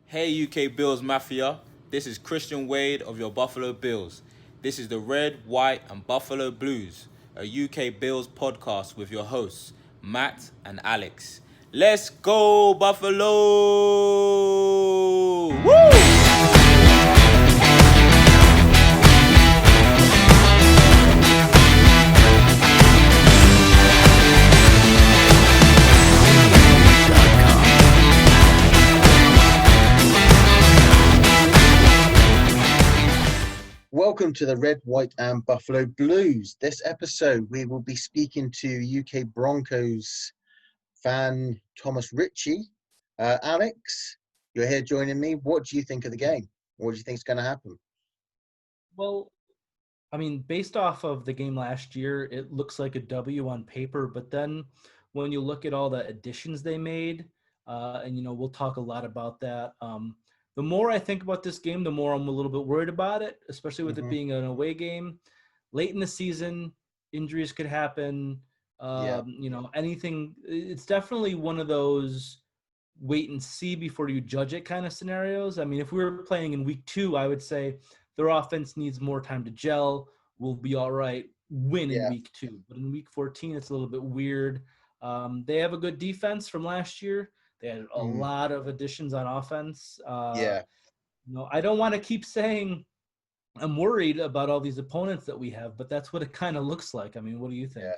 Hey UK Bills Mafia, this is Christian Wade of your Buffalo Bills. This is the Red, White and Buffalo Blues, a UK Bills podcast with your hosts, Matt and Alex. Let's go Buffalo! Woo! Welcome to the Red, White and Buffalo Blues. This episode, we will be speaking to UK Broncos fan Thomas Ritchie. Alex, you're here joining me. What do you think of the game? What do you think is going to happen? Well, I mean, based off of the game last year, it looks like a W on paper. But then when you look at all the additions they made, and we'll talk a lot about that. The more I think about this game, the more I'm a little bit worried about it, especially with it being an away game. Late in the season, injuries could happen. Anything. It's definitely one of those wait and see before you judge it kind of scenarios. I mean, if we were playing in week 2, I would say their offense needs more time to gel. We'll be all right. Win in week 2, but in week 14, it's a little bit weird. They have a good defense from last year. They had a lot of additions on offense. I don't want to keep saying I'm worried about all these opponents that we have, but that's what it kind of looks like. I mean, what do you think? Yeah.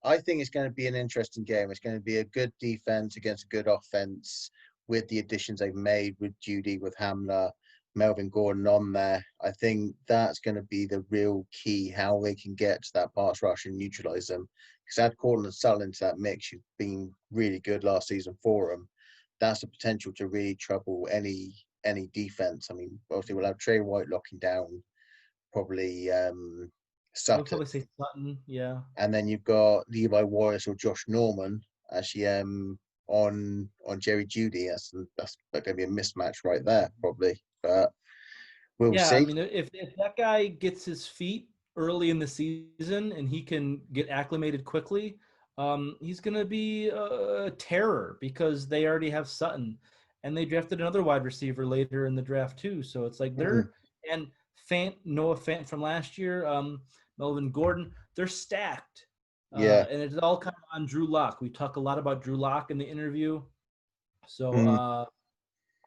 I think it's going to be an interesting game. It's going to be a good defense against a good offense with the additions they've made with Judy, with Hamler, Melvin Gordon on there. I think that's going to be the real key, how they can get to that pass rush and neutralize them. Because add Cortland and Sutton into that mix, who've been really good last season for them. That's the potential to really trouble any defense. I mean, obviously we'll have Trey White locking down, probably Sutton. We'll probably say Sutton, yeah. And then you've got Levi Wallace or Josh Norman actually on Jerry Judy. That's going to be a mismatch right there, probably. But we'll see. I mean, if that guy gets his feet early in the season and he can get acclimated quickly, he's going to be a terror because they already have Sutton, and they drafted another wide receiver later in the draft too. So it's like and Noah Fant from last year, Melvin Gordon, they're stacked. And it's all kind of on Drew Lock. We talk a lot about Drew Lock in the interview. So,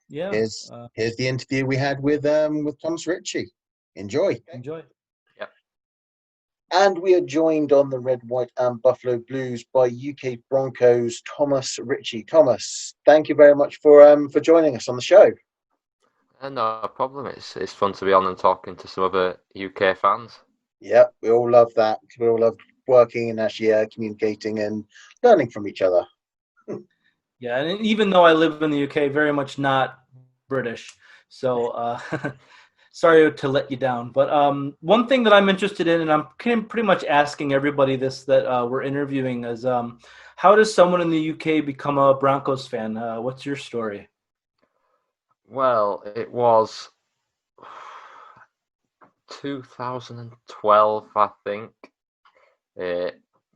Here's the interview we had with Thomas Ritchie. Enjoy. Yep. And we are joined on the Red, White and Buffalo Blues by UK Broncos Thomas Ritchie. Thomas, thank you very much for joining us on the show. No problem. It's fun to be on and talking to some other UK fans. Yeah, we all love that. We all love working and actually communicating and learning from each other. Yeah, and even though I live in the UK, very much not British. So sorry to let you down. But one thing that I'm interested in, and I'm pretty much asking everybody this that we're interviewing, is how does someone in the UK become a Broncos fan? What's your story? Well, it was 2012, I think.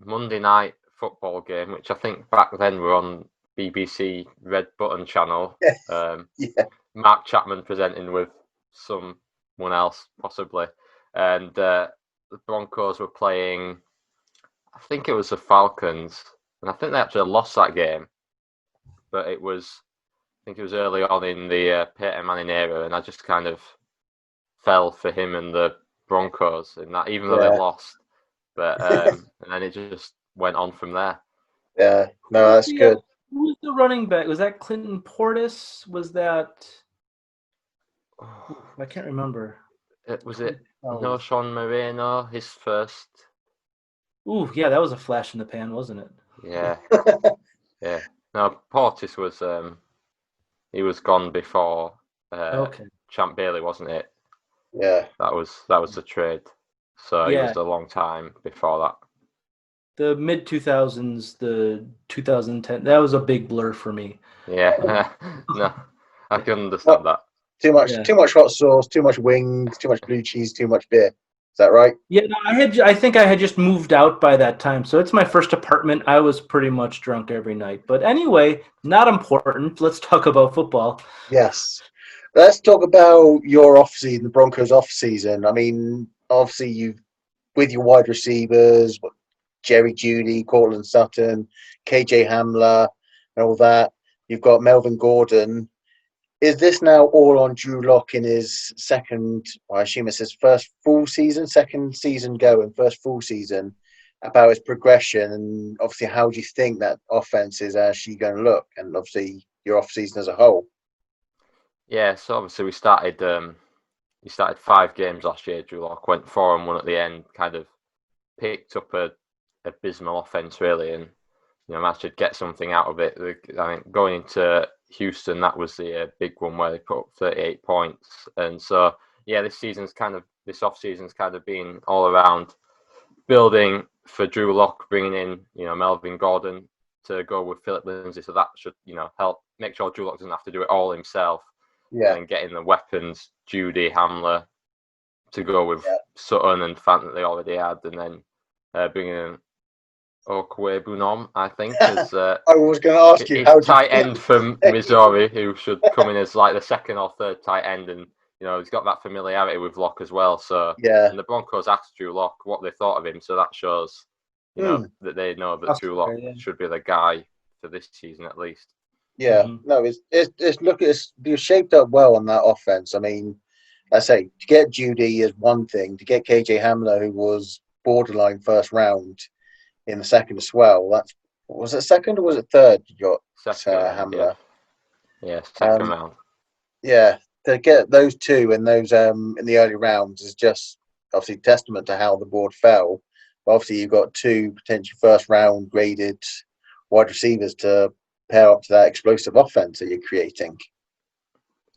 Monday night football game, which I think back then were on BBC Red Button channel. Mark Chapman presenting with someone else, possibly. And the Broncos were playing, I think it was the Falcons. And I think they actually lost that game. But I think it was early on in the Peyton Manning era. And I just kind of fell for him and the Broncos in that, even though they lost. But and then it just went on from there. Yeah, no, that's good. Who was the running back? Was that Clinton Portis? Was that? I can't remember. Was it Sean Moreno? His first. Ooh, yeah, that was a flash in the pan, wasn't it? Yeah, yeah. No, Portis was. He was gone before. Champ Bailey, wasn't it? Yeah, that was the trade. So it was a long time before that. The mid 2000s, the 2010, that was a big blur for me. Yeah, no, I can understand that. Too much hot sauce, too much wings, too much blue cheese, too much beer. Is that right? Yeah, no, I think I had just moved out by that time, so it's my first apartment. I was pretty much drunk every night. But anyway, not important. Let's talk about football. Yes. Let's talk about your off season, the Broncos off season. I mean, obviously you with your wide receivers, Jerry Jeudy, Cortland Sutton, KJ Hamler, and all that. You've got Melvin Gordon. Is this now all on Drew Lock in his second, I assume it's his first full season, second season going, first full season, about his progression? And obviously, how do you think that offense is actually going to look? And obviously, your off season as a whole. Yeah, so obviously we started. He started 5 games last year. Drew Lock went 4-1 at the end. Kind of picked up a abysmal offense really, and managed to get something out of it. I think going into Houston, that was the big one where they put up 38 points. And so, yeah, this off season's kind of been all around building for Drew Lock, bringing in, Melvin Gordon to go with Philip Lindsay. So that should, help make sure Drew Lock doesn't have to do it all himself. Yeah. And then getting the weapons, Jeudy, Hamler, to go with Sutton and Fant that they already had. And then bringing in Okwe-Bunom, I think, is I was going to ask you, how tight end from Missouri, who should come in as like the second or third tight end, and he's got that familiarity with Lock as well. So and the Broncos asked Drew Lock what they thought of him, so that shows that they know that Drew Lock should be the guy for this season at least. Yeah, no, you're shaped up well on that offense. I mean, I say to get Jeudy is one thing. To get KJ Hamler, who was borderline first round, in the second as well. Was it second or was it third? You got second, Hamler. Yeah, second round. Yeah, to get those two in those in the early rounds is just obviously testament to how the board fell. But obviously, you've got 2 potential first round graded wide receivers to pair up to that explosive offense that you're creating.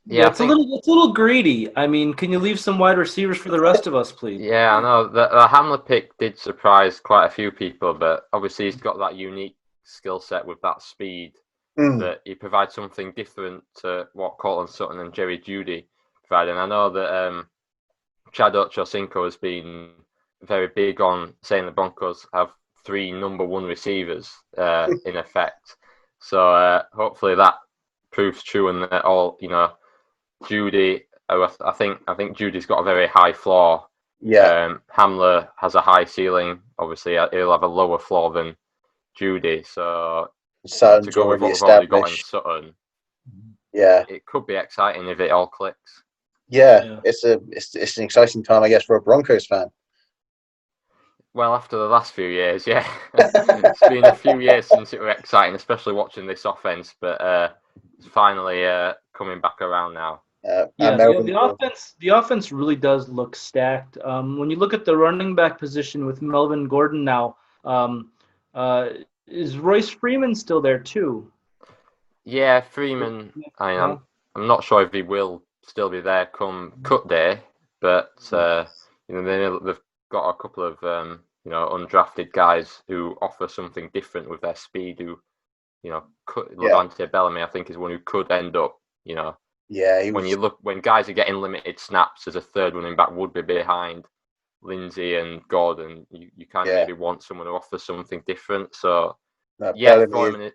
Yeah, it's a little greedy. I mean, can you leave some wide receivers for the rest of us, please? Yeah, I know the Hamler pick did surprise quite a few people, but obviously he's got that unique skill set with that speed that he provides something different to what Cortland Sutton and Jerry Jeudy provide. And I know that Chad Ochocinco has been very big on saying the Broncos have 3 number 1 receivers in effect. So hopefully that proves true, and that all Jeudy, I think Judy's got a very high floor. Yeah. Hamler has a high ceiling. Obviously, he'll have a lower floor than Jeudy. So to go with what we've already got in Sutton, it could be exciting if it all clicks. Yeah. It's an exciting time, I guess, for a Broncos fan. Well, after the last few years, yeah. It's been a few years since it was exciting, especially watching this offense, but it's finally coming back around now. The offense really does look stacked. When you look at the running back position with Melvin Gordon now, is Royce Freeman still there too? Yeah, Freeman. I'm not sure if he will still be there come cut day, but they've got a couple of undrafted guys who offer something different with their speed. Who Levante Bellamy, I think, is one who could end up. When guys are getting limited snaps as a third running back would be behind Lindsay and Gordon, you kind of maybe want someone to offer something different. So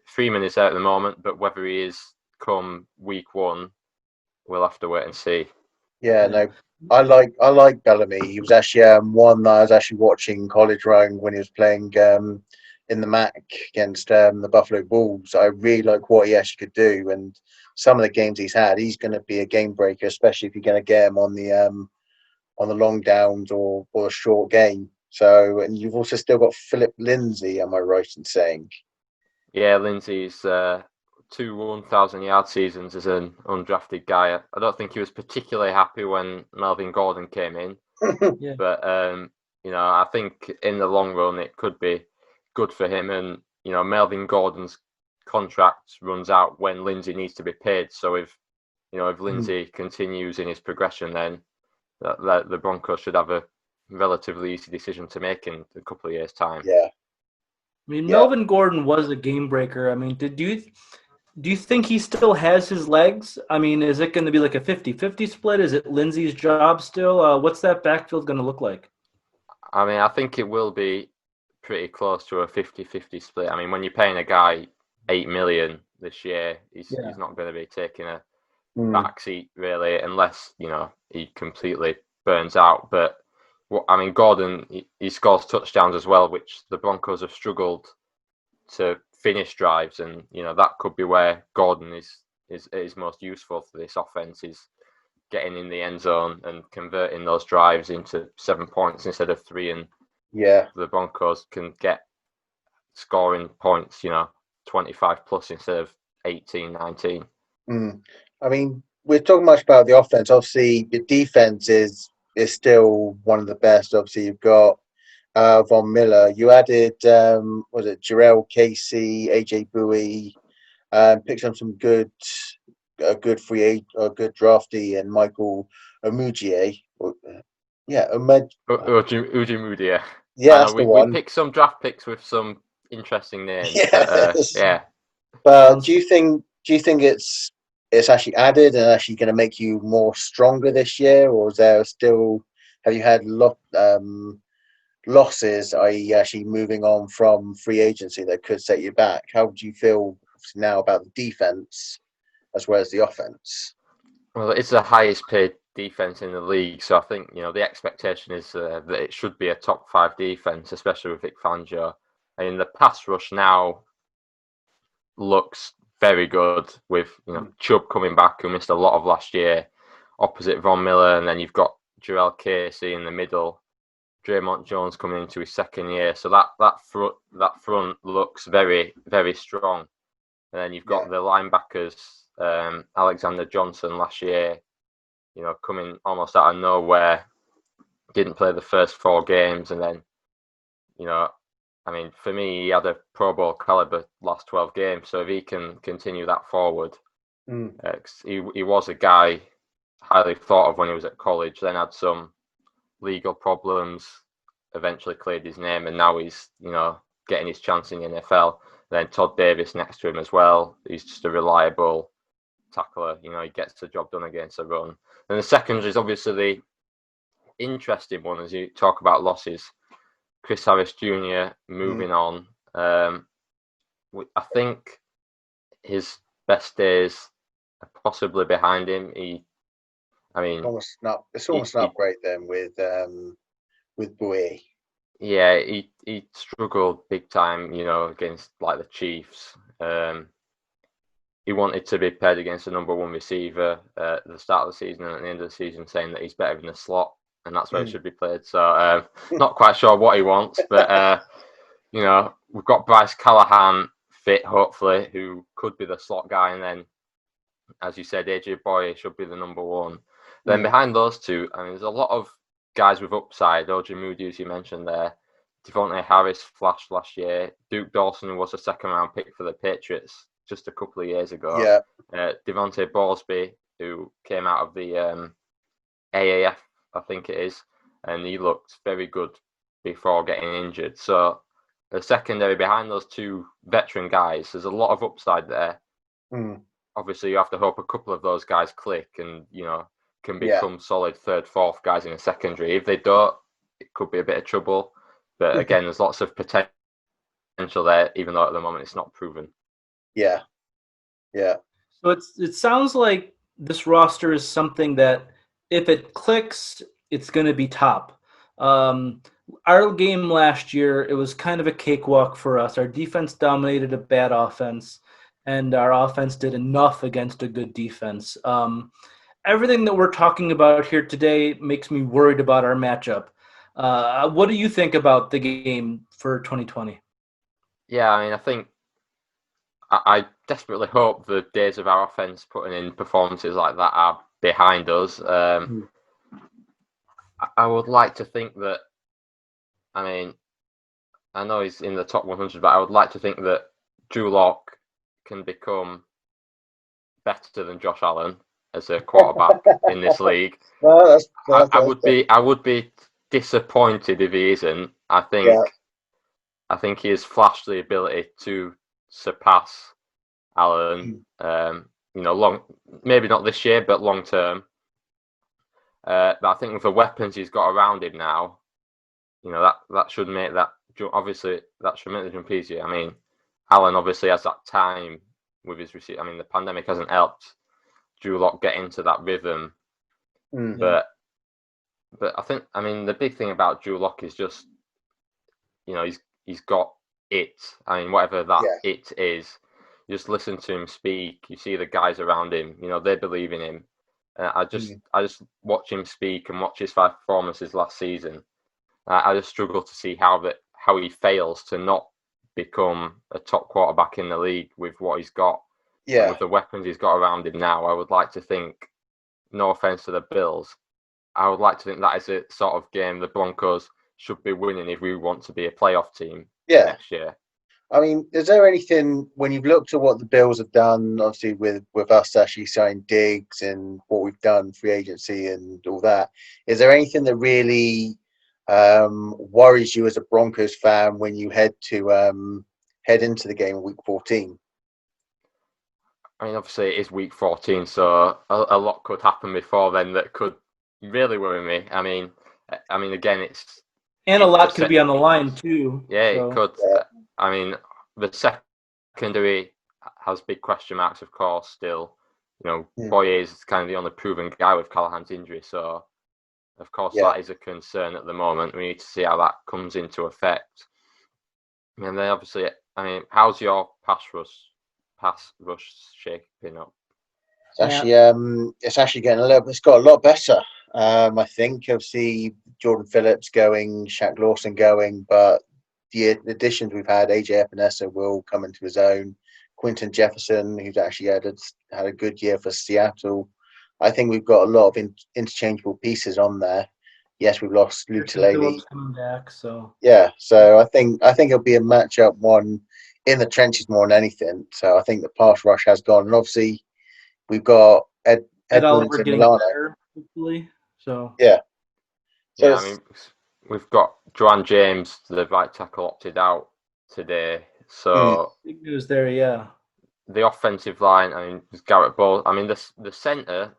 Freeman is there at the moment, but whether he is come week 1, we'll have to wait and see. Yeah, no, I like Bellamy. He was actually one that I was actually watching college round when he was playing in the MAC against the Buffalo Bulls. I really like what he actually could do, and some of the games he's had, he's going to be a game breaker, especially if you're going to get him on the long downs or a short game. So, and you've also still got Philip Lindsay, am I right in saying? Yeah, Lindsay's 2 1,000-yard seasons as an undrafted guy. I don't think he was particularly happy when Melvin Gordon came in, but I think in the long run it could be good for him. And Melvin Gordon's contract runs out when Lindsay needs to be paid. So if Lindsay continues in his progression, then the Broncos should have a relatively easy decision to make in a couple of years' time. Yeah. I mean, Melvin Gordon was a game breaker. I mean, do you think he still has his legs? I mean, is it going to be like a 50-50 split? Is it Lindsay's job still? What's that backfield going to look like? I mean, I think it will be pretty close to a 50-50 split. I mean, when you're paying a guy 8 million this year, he's not going to be taking a backseat really, unless he completely burns out. But I mean, Gordon, he scores touchdowns as well, which the Broncos have struggled to finish drives, and that could be where Gordon is most useful for this offense, is getting in the end zone and converting those drives into 7 points instead of 3, and the Broncos can get scoring points 25 plus instead of 18, 19. I mean, we're talking much about the offense. Obviously the defense is still one of the best. Obviously you've got Von Miller. You added was it Jarrell Casey, AJ Bowie, picked up some good free agent, good draftee, and Michael Omujier. Ujimudia. Yeah, that's the one. We picked some draft picks with some interesting names. Yes. But do you think it's actually added and actually going to make you more stronger this year, or is there still, have you had losses, i.e. actually moving on from free agency, that could set you back? How do you feel now about the defense as well as the offense? Well, it's the highest paid defense in the league, so I think the expectation is that it should be a top 5 defense, especially with Vic Fangio. And the pass rush now looks very good with Chubb coming back, who missed a lot of last year, opposite Von Miller, and then you've got Jarrell Casey in the middle, Draymond Jones coming into his second year, so that front looks very, very strong. And then you've got the linebackers, Alexander Johnson last year, coming almost out of nowhere, didn't play the first 4 games, and then I mean, for me, he had a Pro Bowl caliber last 12 games, so if he can continue that forward, he was a guy highly thought of when he was at college, then had some legal problems, eventually cleared his name, and now he's, getting his chance in the NFL. Then Todd Davis next to him as well. He's just a reliable tackler. He gets the job done against the run. And the secondary is obviously the interesting one as you talk about losses. Chris Harris Jr. moving on. I think his best days are possibly behind him. It's almost an upgrade then with Bowie. Yeah, he struggled big time, against like the Chiefs. He wanted to be paired against the number 1 receiver at the start of the season and at the end of the season, saying that he's better in the slot and that's where he should be played. So not quite sure what he wants, but we've got Bryce Callahan fit, hopefully, who could be the slot guy, and then, as you said, AJ Boye should be the number 1. Then behind those two, I mean, there's a lot of guys with upside. OJ Moody, as you mentioned there. Devontae Harris flashed last year. Duke Dawson, who was a second-round pick for the Patriots just a couple of years ago. Devontae Ballsby, who came out of the AAF, I think it is, and he looked very good before getting injured. So the secondary behind those 2 veteran guys, there's a lot of upside there. Obviously, you have to hope a couple of those guys click and, can become solid 3rd, 4th guys in the secondary. If they don't, it could be a bit of trouble. But again, there's lots of potential there, even though at the moment it's not proven. Yeah. So it sounds like this roster is something that if it clicks, it's going to be top. Our game last year, it was kind of a cakewalk for us. Our defense dominated a bad offense, and our offense did enough against a good defense. Everything that we're talking about here today makes me worried about our matchup. What do you think about the game for 2020? Yeah, I mean, I think I desperately hope the days of our offense putting in performances like that are behind us. I would like to think that, I mean, I know he's in the top 100, but I would like to think that Drew Lock can become better than Josh Allen as a quarterback in this league. Well, I would be disappointed if he isn't. I think he has flashed the ability to surpass Allen. Maybe not this year, but long term. But I think with the weapons he's got around him now, that should make that obviously that should make the jump easier. I mean, Alan obviously has that time with his receipt. I mean, the pandemic hasn't helped Drew Lock get into that rhythm, but I think, I mean, the big thing about Drew Lock is just, he's got it. I mean, whatever that it is, you just listen to him speak. You see the guys around him, they believe in him. I just watch him speak and watch his 5 performances last season. I just struggle to see how he fails to not become a top quarterback in the league with what he's got. And with the weapons he's got around him now. I would like to think, no offense to the Bills, I would like to think that is a sort of game the Broncos should be winning if we want to be a playoff team next year. I mean, is there anything, when you've looked at what the Bills have done, obviously with us actually signing Diggs and what we've done, free agency and all that, is there anything that really worries you as a Broncos fan when you head into the game in week 14? I mean, obviously it is week 14, so a lot could happen before then that could really worry me. I mean, again, a lot could be on the line too. Yeah, so. It could. I mean, the secondary has big question marks, of course. Still, Boye is kind of the only proven guy with Callahan's injury, so of course that is a concern at the moment. We need to see how that comes into effect. And then obviously, I mean, how's your pass rush shaping up? It's actually getting it's got a lot better. I think obviously Jordan Phillips going, Shaq Lawson going, but the additions we've had, AJ Epinesa will come into his own. Quinton Jefferson, who's actually had a good year for Seattle. I think we've got a lot of interchangeable pieces on there. Yes, we've lost Lutalele. Coming back, so so I think it'll be a matchup one in the trenches more than anything. So I think the pass rush has gone, and obviously we've got Edmonds and Milano. Better, hopefully. So I mean, we've got Joanne James, the right tackle, opted out today. So big news there, yeah. The offensive line, I mean, Garrett Bowles. I mean, the center,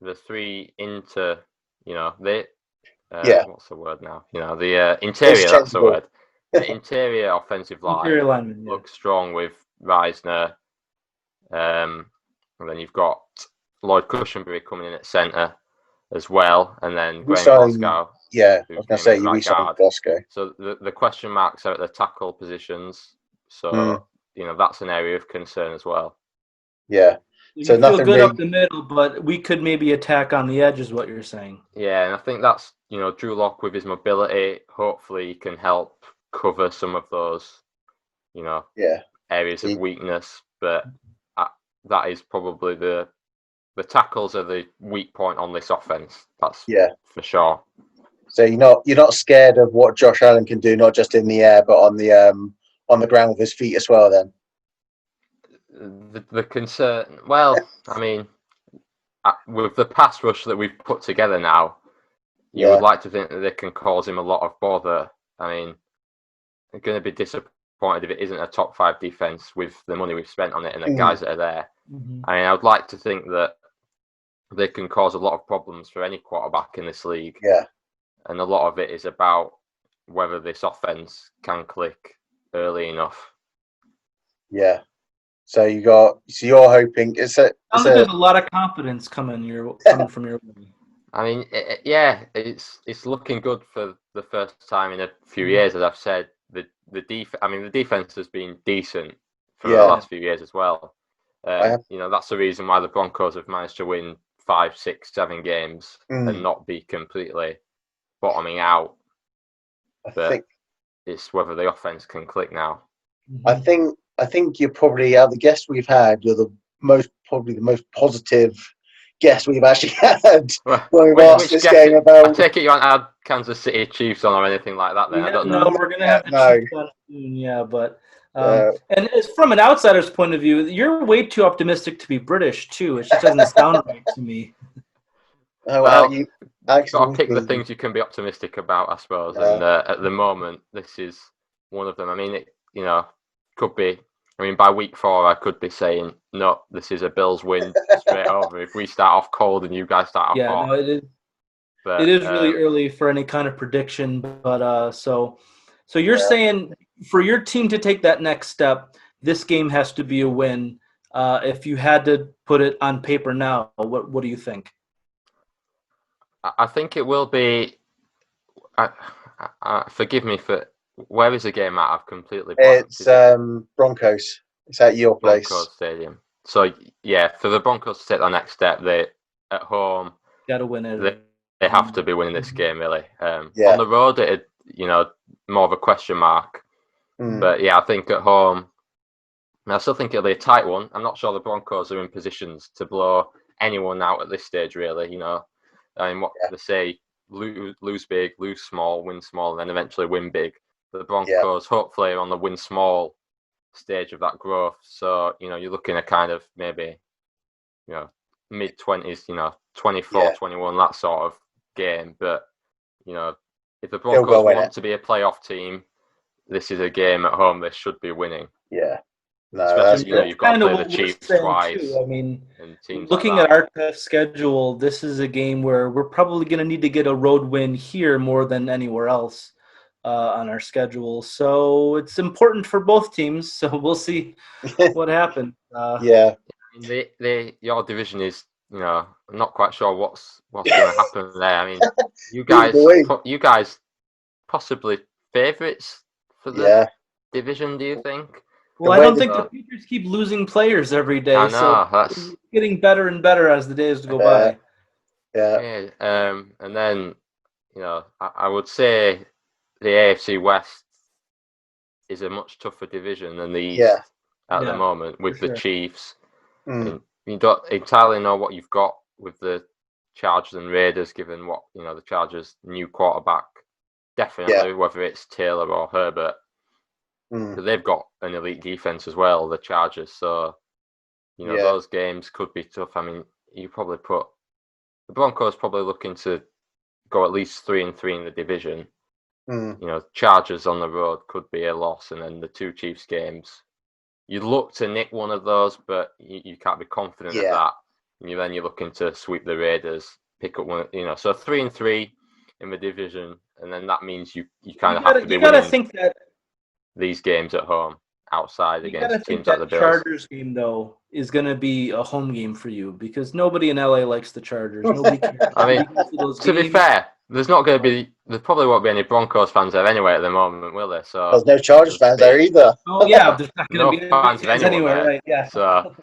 the three into, what's the word now? The interior. That's the word. The interior offensive line looks strong with Reisner. And then you've got Lloyd Cushenberry coming in at center as well, and then Graham Glasgow. Yeah, I was going to say you re-signed Glasgow. So the question marks are at the tackle positions. So that's an area of concern as well. Yeah. So nothing feel good up the middle, but we could maybe attack on the edge, is what you're saying. Yeah, and I think that's Drew Lock with his mobility. Hopefully, he can help cover some of those, areas of weakness. But that is probably the tackles are the weak point on this offense. That's for sure. So you're not scared of what Josh Allen can do, not just in the air, but on the ground with his feet as well. Then the concern. Well, I mean, with the pass rush that we've put together now, you would like to think that they can cause him a lot of bother. I mean, I'm going to be disappointed if it isn't a top 5 defense with the money we've spent on it and the guys that are there. I mean, I would like to think that they can cause a lot of problems for any quarterback in this league. Yeah. And a lot of it is about whether this offense can click early enough. Yeah. So you're hoping there's a lot of confidence coming from your way. I mean, it's looking good for the first time in a few years, as I've said. The defense has been decent for the last few years as well. That's the reason why the Broncos have managed to win 5, 6, 7 games and not be completely bottoming out. It's whether the offense can click now. I think you're probably, out of the guests we've had, you're probably the most positive guest we've actually had when we've asked this game about. I take it you haven't had Kansas City Chiefs on or anything like that. Then I don't know. We're gonna have the Chiefs on soon, but. And as from an outsider's point of view, you're way too optimistic to be British too. It just doesn't sound right to me. You've got to pick the things you can be optimistic about, I suppose. And at the moment, this is one of them. I mean, it could be. I mean, by week 4, I could be saying, no, this is a Bills win straight over. If we start off cold and you guys start off hot. No, it is. But it is really early for any kind of prediction. But so you're saying for your team to take that next step, this game has to be a win. If you had to put it on paper now, what do you think? I think it will be. Forgive me for where is the game at? I've completely blanked. It's Broncos. It's at your place. Broncos Stadium. So yeah, for the Broncos to take the next step, they at home Got to win it. They have to be winning this game really. On Yeah. the road, it more of a question mark. But yeah, I think at home, I still think it'll be a tight one. I'm not sure the Broncos are in positions to blow anyone out at this stage. Really, I mean, what they say: lose big, lose small, win small, and then eventually win big. The Broncos hopefully are on the win small stage of that growth. So you're looking at kind of maybe mid-20s, 24, 21, that sort of game. But if the Broncos want to be a playoff team, this is a game at home they should be winning. Yeah. No, especially you've got to play the Chiefs twice. Too. I mean, looking at our schedule, this is a game where we're probably going to need to get a road win here more than anywhere else on our schedule. So it's important for both teams. So we'll see what happens. Your division is, I'm not quite sure what's going to happen there. I mean, you guys possibly favourites for the division, do you think? Well, I don't think the Patriots keep losing players every day. I know, so it's getting better and better as the days go by. Yeah. And then, I would say the AFC West is a much tougher division than the East at the moment with the Chiefs. And you don't entirely know what you've got with the Chargers and Raiders, given what, the Chargers' new quarterback, definitely, whether it's Taylor or Herbert. Because they've got an elite defense as well, the Chargers. So, those games could be tough. I mean, you probably put the Broncos probably looking to go at least 3-3 in the division. Chargers on the road could be a loss, and then the two Chiefs games, you'd look to nick one of those, but you can't be confident of that. And then you're looking to sweep the Raiders, pick up one. So 3-3 in the division, and then that means you kind of have to be winning these games at home, outside against teams like the Bills. Chargers game though is going to be a home game for you because nobody in LA likes the Chargers. Nobody cares. I mean, to be fair, there probably won't be any Broncos fans there anyway at the moment, will there? So there's no Chargers fans there either. Oh yeah, there's not no fans of anyone anywhere, there. Right? Yeah. So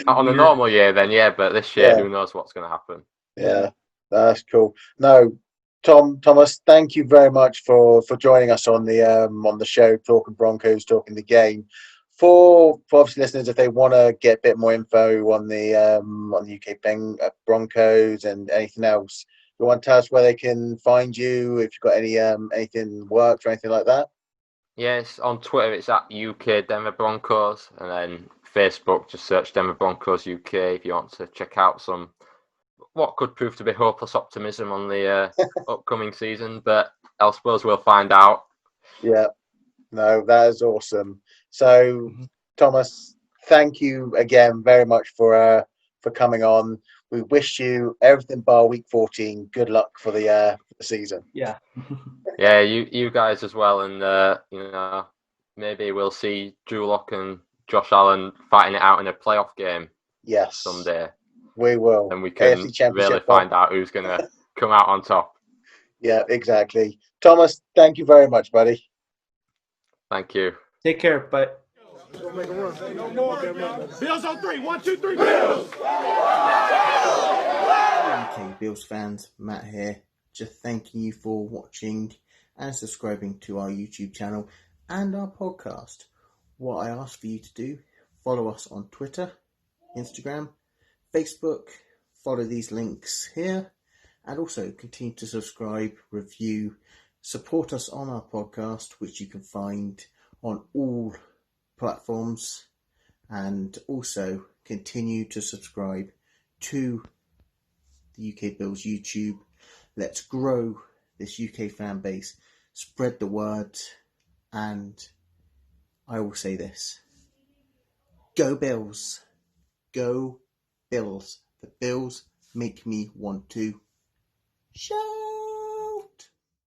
on a normal year, then but this year, who knows what's going to happen? Yeah, that's cool. No. Thomas, thank you very much for joining us on the show, talking Broncos, talking the game. For obviously listeners, if they want to get a bit more info on the UK Broncos and anything else, you want to tell us where they can find you? If you've got any anything works or anything like that? Yes, on Twitter it's at UK Denver Broncos, and then Facebook just search Denver Broncos UK if you want to check out some what could prove to be hopeless optimism on the upcoming season, but I suppose we'll find out. Yeah, no, that is awesome. So, Thomas, thank you again very much for coming on. We wish you everything bar week 14. Good luck for the season. Yeah. Yeah, you guys as well, and maybe we'll see Drew Lock and Josh Allen fighting it out in a playoff game. Yes, someday. We will. And we can really find out who's going to come out on top. Yeah, exactly. Thomas, thank you very much, buddy. Thank you. Take care. Bye. Bills on 3. 1, 2, 3. Bills! Okay, Bills fans, Matt here. Just thanking you for watching and subscribing to our YouTube channel and our podcast. What I ask for you to do, follow us on Twitter, Instagram, Facebook, follow these links here, and also continue to subscribe, review, support us on our podcast, which you can find on all platforms, and also continue to subscribe to the UK Bills YouTube. Let's grow this UK fan base, spread the word, and I will say this: go Bills! Go Bills. The Bills make me want to show.